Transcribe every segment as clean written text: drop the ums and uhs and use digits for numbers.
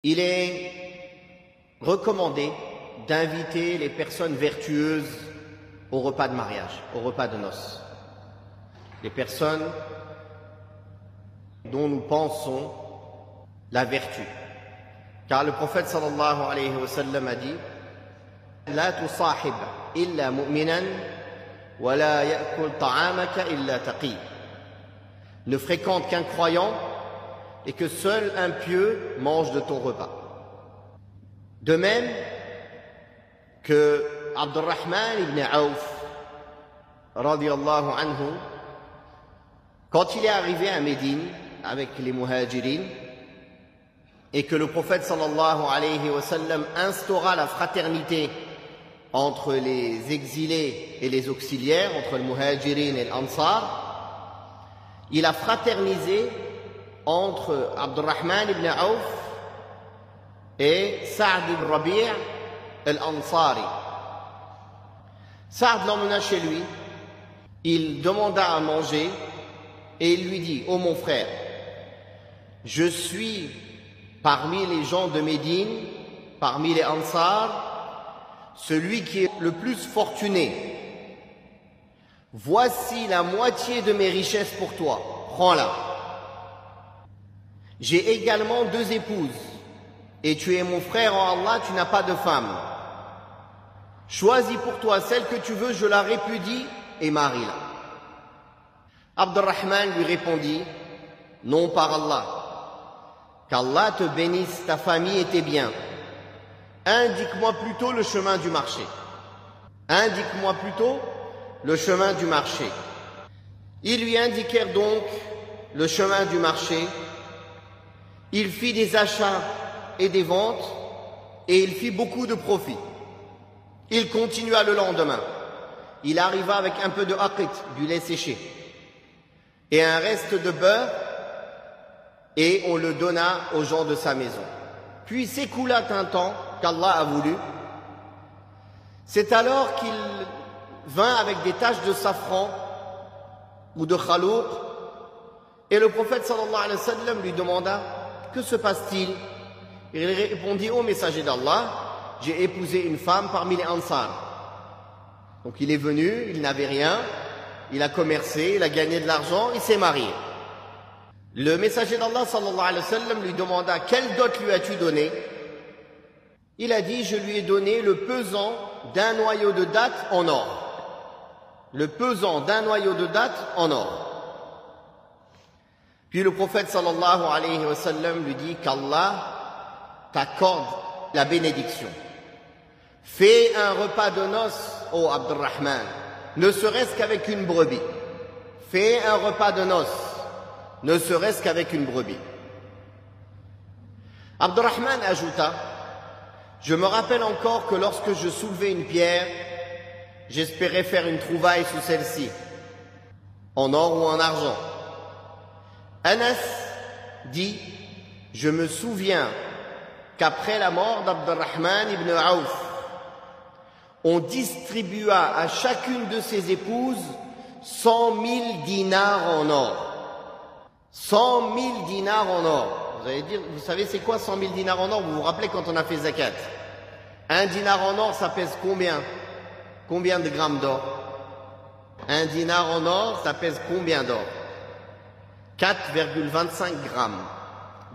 Il est recommandé d'inviter les personnes vertueuses au repas de mariage, au repas de noces. Les personnes dont nous pensons la vertu. Car le prophète sallallahu alayhi wa sallam a dit La tusahib illa mu'minan wa la ya'kul ta'amaka illa taqi. Ne fréquente qu'un croyant et que seul un pieux mange de ton repas. De même que Abdurrahman ibn Auf radiyallahu anhu, quand il est arrivé à Médine avec les muhajirin et que le prophète sallallahu alayhi wa sallam instaura la fraternité entre les exilés et les auxiliaires, entre le muhajirin et l'Ansar, il a fraternisé entre Abdurrahman ibn Auf et Sa'd ibn Rabi' al-Ansari. Sa'd l'emmena chez lui, il demanda à manger et il lui dit « Oh mon frère, je suis parmi les gens de Médine, parmi les Ansar, celui qui est le plus fortuné. Voici la moitié de mes richesses pour toi, prends-la. J'ai également 2 épouses, et tu es mon frère en Allah, tu n'as pas de femme. Choisis pour toi celle que tu veux, je la répudie, et marie-la. » Abdurrahman lui répondit « Non par Allah, qu'Allah te bénisse ta famille et tes biens. Indique-moi plutôt le chemin du marché. Indique-moi plutôt le chemin du marché. » Ils lui indiquèrent donc le chemin du marché. Il fit des achats et des ventes et il fit beaucoup de profit. Il continua le lendemain. Il arriva avec un peu de haqit, du lait séché, et un reste de beurre, et on le donna aux gens de sa maison. Puis s'écoula un temps qu'Allah a voulu. C'est alors qu'il vint avec des taches de safran ou de khalouk, et le prophète sallallahu alayhi wa sallam lui demanda « Que se passe-t-il » Il répondit « Ô messager d'Allah, j'ai épousé une femme parmi les Ansar. » Donc il est venu, il n'avait rien, il a commercé, il a gagné de l'argent, il s'est marié. Le messager d'Allah sallallahu alayhi wa sallam lui demanda « Quelle dot lui as-tu donné » Il a dit « Je lui ai donné le pesant d'un noyau de date en or. » Le pesant d'un noyau de date en or. Puis le prophète sallallahu alayhi wa sallam lui dit qu'Allah t'accorde la bénédiction. Fais un repas de noces, ô Abdurrahman, ne serait-ce qu'avec une brebis. Fais un repas de noces, ne serait-ce qu'avec une brebis. Abdurrahman ajouta, je me rappelle encore que lorsque je soulevais une pierre, j'espérais faire une trouvaille sous celle-ci, en or ou en argent. Anas dit, je me souviens qu'après la mort d'Abdurrahman ibn Auf, on distribua à chacune de ses épouses 100 000 dinars en or. 100 000 dinars en or. Vous allez dire, vous savez c'est quoi 100 000 dinars en or? Vous vous rappelez quand on a fait zakat? Un dinar en or, ça pèse combien? Combien de grammes d'or? Un dinar en or, ça pèse combien d'or? 4,25 grammes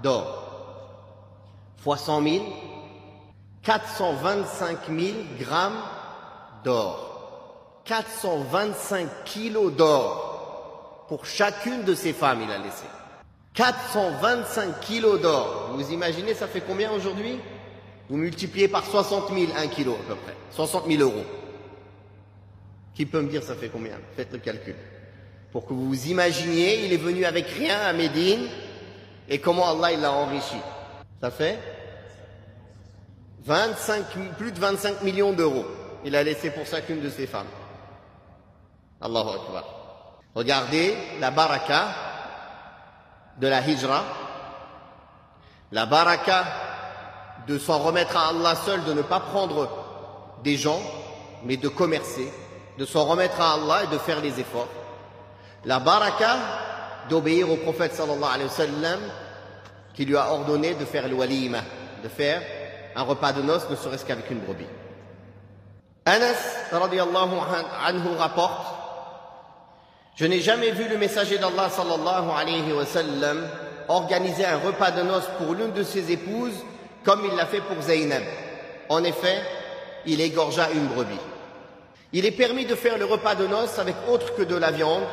d'or. Fois 100 000, 425 000 grammes d'or. 425 kilos d'or pour chacune de ces femmes, il a laissé. 425 kilos d'or. Vous imaginez, ça fait combien aujourd'hui? Vous multipliez par 60 000, 1 kilo à peu près. 60 000 euros. Qui peut me dire ça fait combien? Faites le calcul. Pour que vous vous imaginiez, il est venu avec rien à Médine et comment Allah il l'a enrichi. Ça fait plus de 25 millions d'euros. Il a laissé pour chacune de ses femmes. Allahu Akbar. Regardez la baraka de la hijra, la baraka de s'en remettre à Allah seul, de ne pas prendre des gens, mais de commercer, de s'en remettre à Allah et de faire les efforts. La baraka d'obéir au prophète sallallahu alayhi wa sallam qui lui a ordonné de faire le walima, de faire un repas de noces, ne serait-ce qu'avec une brebis. Anas radiyallahu anhu rapporte: je n'ai jamais vu le messager d'Allah sallallahu alayhi wa sallam organiser un repas de noces pour l'une de ses épouses comme il l'a fait pour Zaynab. En effet, il égorgea une brebis. Il est permis de faire le repas de noces avec autre que de la viande.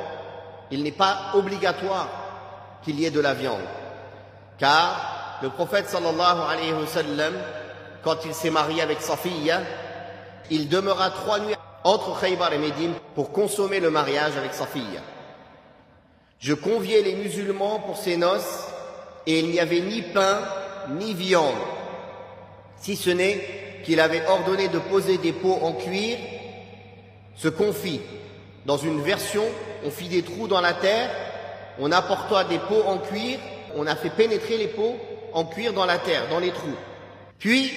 Il n'est pas obligatoire qu'il y ait de la viande, car le prophète sallallahu alayhi wa sallam, quand il s'est marié avec Safiya, il demeura 3 nuits entre Khaybar et Médine pour consommer le mariage avec Safiya. Je conviais les musulmans pour ces noces et il n'y avait ni pain ni viande, si ce n'est qu'il avait ordonné de poser des pots en cuir, ce qu'on fit. Dans une version, on fit des trous dans la terre, on apporta des pots en cuir, on a fait pénétrer les pots en cuir dans la terre, dans les trous. Puis,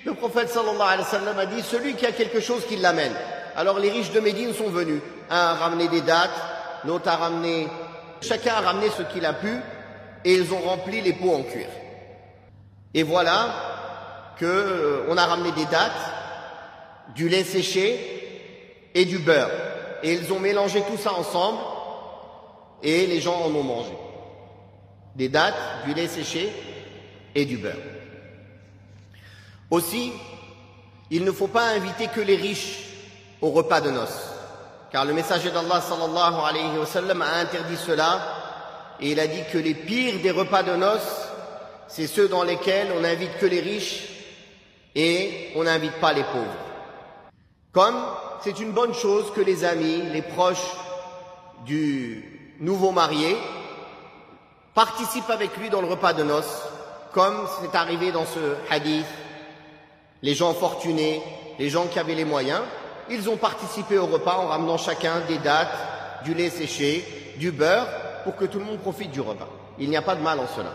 le prophète sallallahu alayhi wa sallam a dit: celui qui a quelque chose, qu'il l'amène. Alors les riches de Médine sont venus. Un a ramené des dattes, l'autre a ramené... Chacun a ramené ce qu'il a pu, et ils ont rempli les pots en cuir. Et voilà qu'on a ramené des dattes, du lait séché et du beurre. Et ils ont mélangé tout ça ensemble, et les gens en ont mangé. Des dattes, du lait séché et du beurre. Aussi, il ne faut pas inviter que les riches au repas de noces, car le messager d'Allah sallallahu alayhi wa sallam a interdit cela, et il a dit que les pires des repas de noces, c'est ceux dans lesquels on n'invite que les riches et on n'invite pas les pauvres. Comme c'est une bonne chose que les amis, les proches du nouveau marié participent avec lui dans le repas de noces, comme c'est arrivé dans ce hadith. Les gens fortunés, les gens qui avaient les moyens, ils ont participé au repas en ramenant chacun des dattes, du lait séché, du beurre, pour que tout le monde profite du repas. Il n'y a pas de mal en cela.